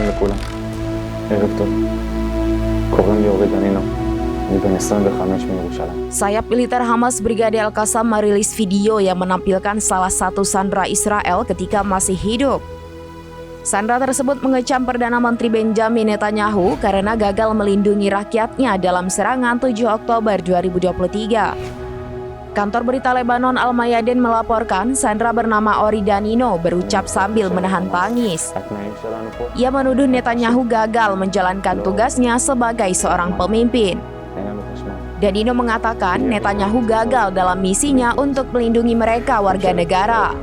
שלום לכולם, ערב טוב. קוראים לי אורי דנינו, אני בן 25 מירושלים. Sayap militer Hamas Brigade Al-Qassam merilis video yang menampilkan salah satu sandera Israel ketika masih hidup. Sandera tersebut mengecam Perdana Menteri Benjamin Netanyahu karena gagal melindungi rakyatnya dalam serangan 7 Oktober 2023. Kantor berita Lebanon Al-Mayadin melaporkan sandera bernama Ori Danino berucap sambil menahan tangis. התנאים שלנו פה, Ia menuduh Netanyahu gagal menjalankan tugasnya sebagai seorang pemimpin. אין לנו חשמל. Danino mengatakan Netanyahu gagal dalam misinya untuk melindungi mereka warga negara.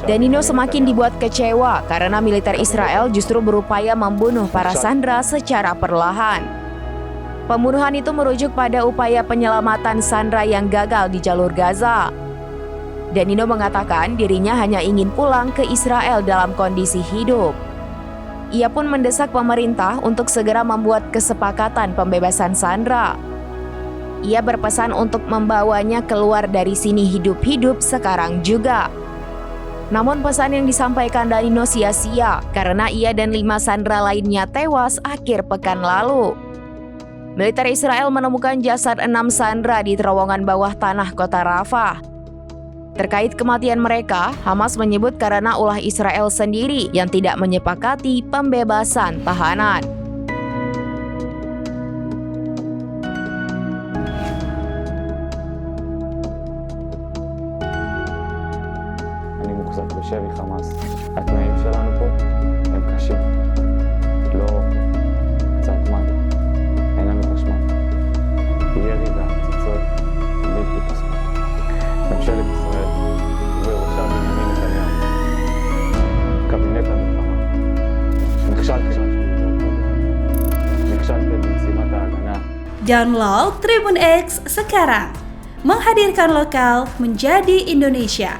Danino semakin dibuat kecewa karena militer Israel justru berupaya membunuh para sandera secara perlahan. Pembunuhan itu merujuk pada upaya penyelamatan sandera yang gagal di jalur Gaza. Danino mengatakan dirinya hanya ingin pulang ke Israel dalam kondisi hidup. Ia pun mendesak pemerintah untuk segera membuat kesepakatan pembebasan sandera. Ia berpesan untuk membawanya keluar dari sini hidup-hidup sekarang juga. Namun pesan yang disampaikan Danino sia-sia karena ia dan 5 sandera lainnya tewas akhir pekan lalu. Militer Israel menemukan jasad 6 sandera di terowongan bawah tanah kota Rafah. Terkait kematian mereka, Hamas menyebut karena ulah Israel sendiri yang tidak menyepakati pembebasan tahanan. אני מוחזק בשבי חמאס. התנאים שלנו פה הם קשים. לא קצת מים, אין לנו חשמל. ירי והפצצות בלתי פוסקות. ממשלת ישראל ובראשה בנימין נתניהו. קבינט המלחמה. נכשלתם במשימת ההגנה. Download Tribun X sekarang, menghadirkan lokal menjadi Indonesia.